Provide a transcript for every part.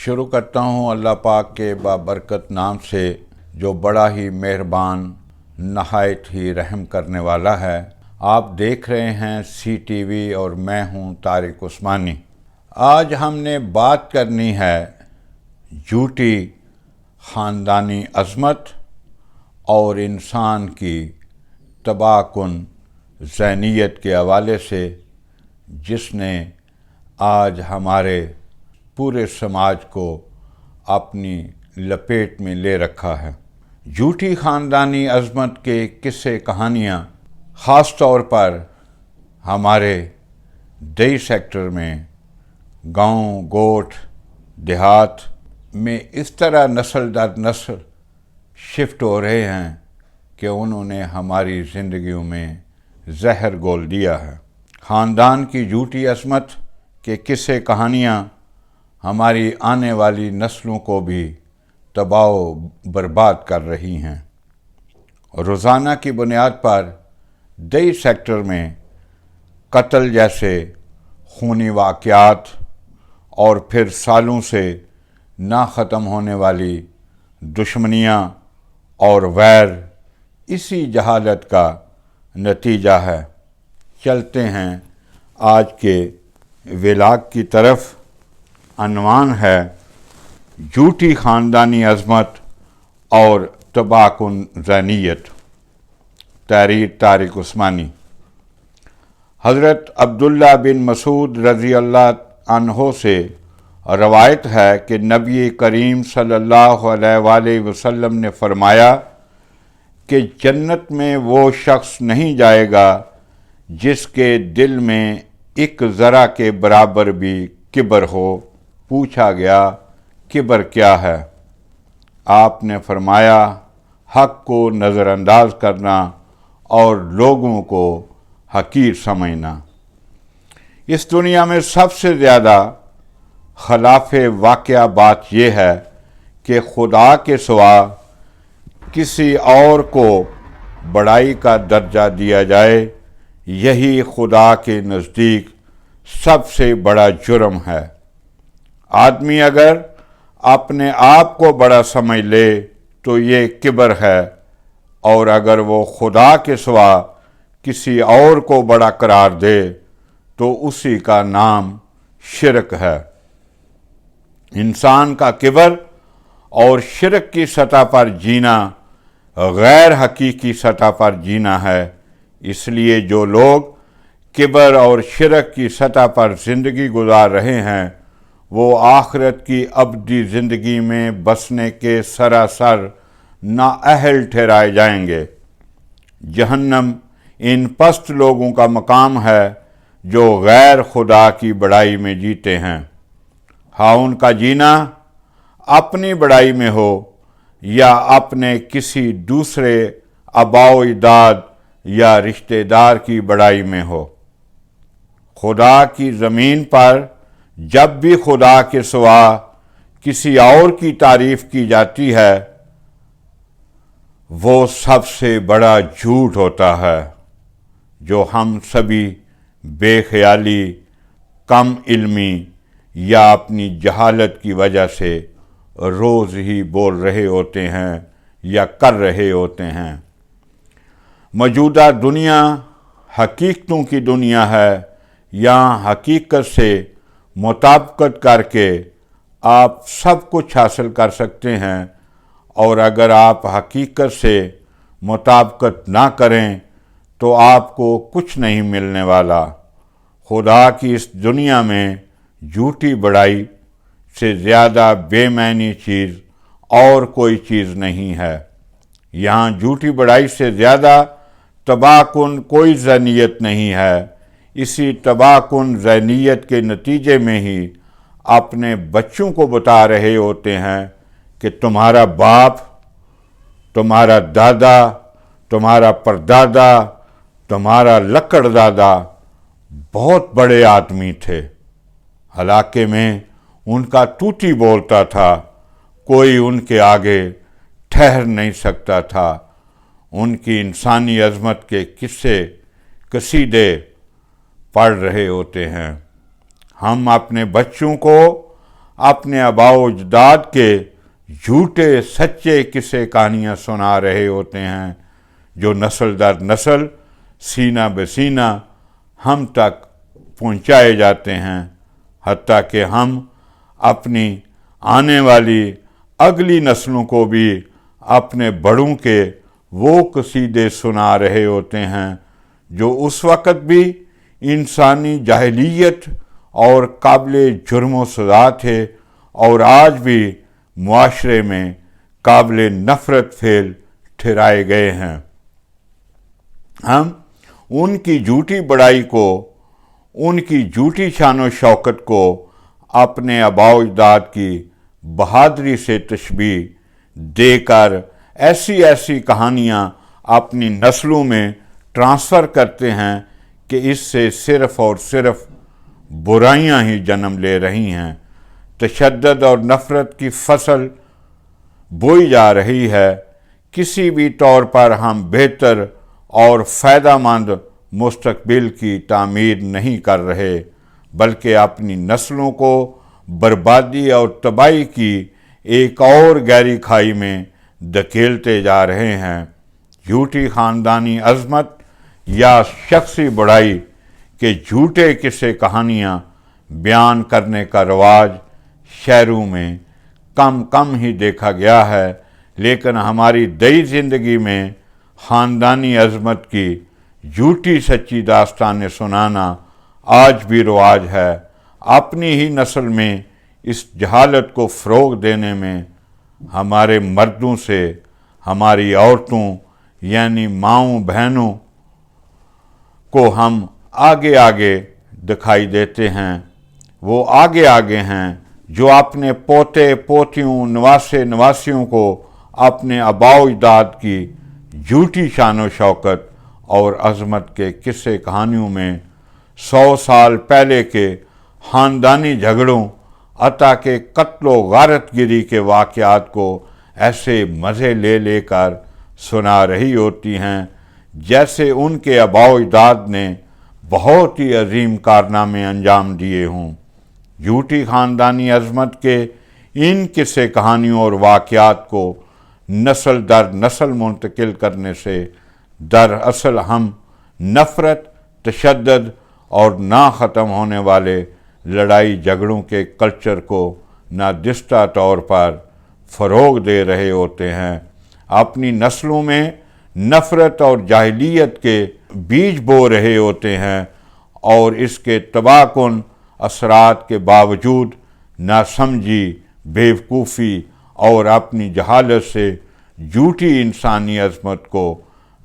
شروع کرتا ہوں اللہ پاک کے بابرکت نام سے جو بڑا ہی مہربان نہایت ہی رحم کرنے والا ہے۔ آپ دیکھ رہے ہیں CTV اور میں ہوں طارق عثمانی۔ آج ہم نے بات کرنی ہے جھوٹی خاندانی عظمت اور انسان کی تباہ کن ذہنیت کے حوالے سے، جس نے آج ہمارے پورے سماج کو اپنی لپیٹ میں لے رکھا ہے۔ جھوٹی خاندانی عظمت کے قصے کہانیاں خاص طور پر ہمارے دیہی سیکٹر میں، گاؤں گوٹھ دیہات میں اس طرح نسل در نسل شفٹ ہو رہے ہیں کہ انہوں نے ہماری زندگیوں میں زہر گھول دیا ہے۔ خاندان کی جھوٹی عظمت کے قصے کہانیاں ہماری آنے والی نسلوں کو بھی تباہ و برباد کر رہی ہیں۔ روزانہ کی بنیاد پر دیہی سیکٹر میں قتل جیسے خونی واقعات اور پھر سالوں سے نہ ختم ہونے والی دشمنیاں اور ویر اسی جہالت کا نتیجہ ہے۔ چلتے ہیں آج کے ولاگ کی طرف۔ عنوان ہے جھوٹی خاندانی عظمت اور تباہ کن ذہنیت۔ تحریر طارق عثمانی۔ حضرت عبداللہ بن مسعود رضی اللہ عنہ سے روایت ہے کہ نبی کریم صلی اللہ علیہ وآلہ وسلم نے فرمایا کہ جنت میں وہ شخص نہیں جائے گا جس کے دل میں ایک ذرہ کے برابر بھی کبر ہو۔ پوچھا گیا کبر کیا ہے؟ آپ نے فرمایا حق کو نظر انداز کرنا اور لوگوں کو حقیر سمجھنا۔ اس دنیا میں سب سے زیادہ خلاف واقعہ بات یہ ہے کہ خدا کے سوا کسی اور کو بڑائی کا درجہ دیا جائے۔ یہی خدا کے نزدیک سب سے بڑا جرم ہے۔ آدمی اگر اپنے آپ کو بڑا سمجھ لے تو یہ کبر ہے، اور اگر وہ خدا کے سوا کسی اور کو بڑا قرار دے تو اسی کا نام شرک ہے۔ انسان کا کبر اور شرک کی سطح پر جینا غیر حقیقی سطح پر جینا ہے۔ اس لیے جو لوگ کبر اور شرک کی سطح پر زندگی گزار رہے ہیں وہ آخرت کی ابدی زندگی میں بسنے کے سراسر نااہل ٹھہرائے جائیں گے۔ جہنم ان پست لوگوں کا مقام ہے جو غیر خدا کی بڑائی میں جیتے ہیں، ہاں ان کا جینا اپنی بڑائی میں ہو یا اپنے کسی دوسرے آباء و اجداد یا رشتہ دار کی بڑائی میں ہو۔ خدا کی زمین پر جب بھی خدا کے سوا کسی اور کی تعریف کی جاتی ہے وہ سب سے بڑا جھوٹ ہوتا ہے، جو ہم سبھی بے خیالی، کم علمی یا اپنی جہالت کی وجہ سے روز ہی بول رہے ہوتے ہیں یا کر رہے ہوتے ہیں۔ موجودہ دنیا حقیقتوں کی دنیا ہے۔ یہاں حقیقت سے مطابقت کر کے آپ سب کچھ حاصل کر سکتے ہیں، اور اگر آپ حقیقت سے مطابقت نہ کریں تو آپ کو کچھ نہیں ملنے والا۔ خدا کی اس دنیا میں جھوٹی بڑائی سے زیادہ بے معنی چیز اور کوئی چیز نہیں ہے۔ یہاں جھوٹی بڑائی سے زیادہ تباہ کن کوئی ذہنیت نہیں ہے۔ اسی تباہ کن ذہنیت کے نتیجے میں ہی اپنے بچوں کو بتا رہے ہوتے ہیں کہ تمہارا باپ، تمہارا دادا، تمہارا پردادا، تمہارا لکڑ دادا بہت بڑے آدمی تھے، علاقے میں ان کا توتی بولتا تھا، کوئی ان کے آگے ٹھہر نہیں سکتا تھا۔ ان کی انسانی عظمت کے قصے قصیدے پڑھ رہے ہوتے ہیں۔ ہم اپنے بچوں کو اپنے آباء و اجداد کے جھوٹے سچے قصے کہانیاں سنا رہے ہوتے ہیں جو نسل در نسل سینہ بسینہ ہم تک پہنچائے جاتے ہیں، حتیٰ کہ ہم اپنی آنے والی اگلی نسلوں کو بھی اپنے بڑوں کے وہ قصیدے سنا رہے ہوتے ہیں جو اس وقت بھی انسانی جاہلیت اور قابل جرم و سزا تھے اور آج بھی معاشرے میں قابل نفرت فعل ٹھہرائے گئے ہیں۔ ہم ان کی جھوٹی بڑائی کو، ان کی جھوٹی شان و شوکت کو اپنے آباء و اجداد کی بہادری سے تشبیہ دے کر ایسی ایسی کہانیاں اپنی نسلوں میں ٹرانسفر کرتے ہیں کہ اس سے صرف اور صرف برائیاں ہی جنم لے رہی ہیں، تشدد اور نفرت کی فصل بوئی جا رہی ہے۔ کسی بھی طور پر ہم بہتر اور فائدہ مند مستقبل کی تعمیر نہیں کر رہے، بلکہ اپنی نسلوں کو بربادی اور تباہی کی ایک اور گہری کھائی میں دھکیلتے جا رہے ہیں۔ جھوٹی خاندانی عظمت یا شخصی بڑائی کے جھوٹے قصے کہانیاں بیان کرنے کا رواج شہروں میں کم ہی دیکھا گیا ہے، لیکن ہماری دیہی زندگی میں خاندانی عظمت کی جھوٹی سچی داستانیں سنانا آج بھی رواج ہے۔ اپنی ہی نسل میں اس جہالت کو فروغ دینے میں ہمارے مردوں سے ہماری عورتوں یعنی ماؤں بہنوں کو ہم آگے دکھائی دیتے ہیں۔ وہ آگے ہیں جو اپنے پوتے پوتیوں نواسے نواسیوں کو اپنے آباء و اجداد کی جھوٹی شان و شوکت اور عظمت کے قصے کہانیوں میں 100 سال پہلے کے خاندانی جھگڑوں عطا کے قتل و غارت گری کے واقعات کو ایسے مزے لے کر سنا رہی ہوتی ہیں جیسے ان کے آباء و اجداد نے بہت ہی عظیم کارنامے انجام دیے ہوں۔ جھوٹی خاندانی عظمت کے ان قصے کہانیوں اور واقعات کو نسل در نسل منتقل کرنے سے دراصل ہم نفرت، تشدد اور نہ ختم ہونے والے لڑائی جھگڑوں کے کلچر کو نادستہ طور پر فروغ دے رہے ہوتے ہیں، اپنی نسلوں میں نفرت اور جاہلیت کے بیج بو رہے ہوتے ہیں اور اس کے تباہ کن اثرات کے باوجود ناسمجھی، بیوقوفی اور اپنی جہالت سے جھوٹی انسانی عظمت کو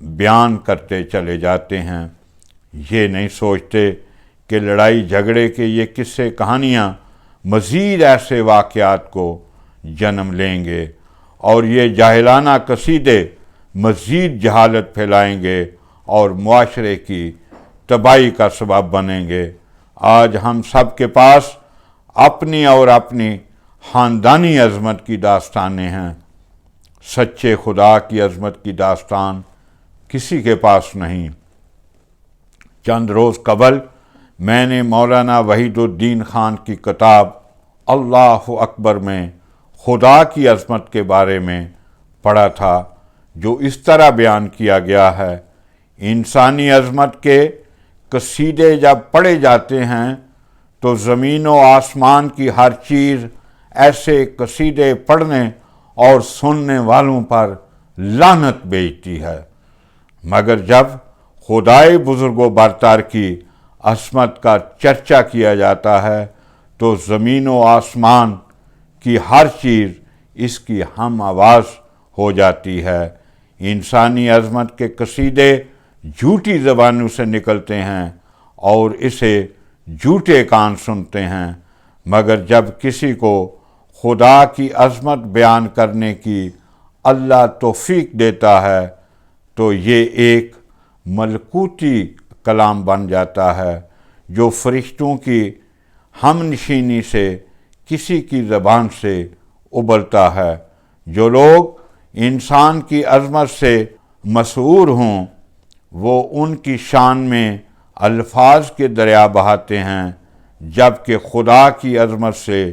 بیان کرتے چلے جاتے ہیں۔ یہ نہیں سوچتے کہ لڑائی جھگڑے کے یہ قصے کہانیاں مزید ایسے واقعات کو جنم لیں گے اور یہ جاہلانہ قصیدے مزید جہالت پھیلائیں گے اور معاشرے کی تباہی کا سبب بنیں گے۔ آج ہم سب کے پاس اپنی اور اپنی خاندانی عظمت کی داستانیں ہیں، سچے خدا کی عظمت کی داستان کسی کے پاس نہیں۔ چند روز قبل میں نے مولانا وحید الدین خان کی کتاب اللہ اکبر میں خدا کی عظمت کے بارے میں پڑھا تھا، جو اس طرح بیان کیا گیا ہے: انسانی عظمت کے قصیدے جب پڑھے جاتے ہیں تو زمین و آسمان کی ہر چیز ایسے قصیدے پڑھنے اور سننے والوں پر لعنت بھیجتی ہے، مگر جب خدائے بزرگ و برتر کی عظمت کا چرچا کیا جاتا ہے تو زمین و آسمان کی ہر چیز اس کی ہم آواز ہو جاتی ہے۔ انسانی عظمت کے قصیدے جھوٹی زبانوں سے نکلتے ہیں اور اسے جھوٹے کان سنتے ہیں، مگر جب کسی کو خدا کی عظمت بیان کرنے کی اللہ توفیق دیتا ہے تو یہ ایک ملکوتی کلام بن جاتا ہے جو فرشتوں کی ہم نشینی سے کسی کی زبان سے ابلتا ہے۔ جو لوگ انسان کی عظمت سے مسحور ہوں وہ ان کی شان میں الفاظ کے دریا بہاتے ہیں، جبکہ خدا کی عظمت سے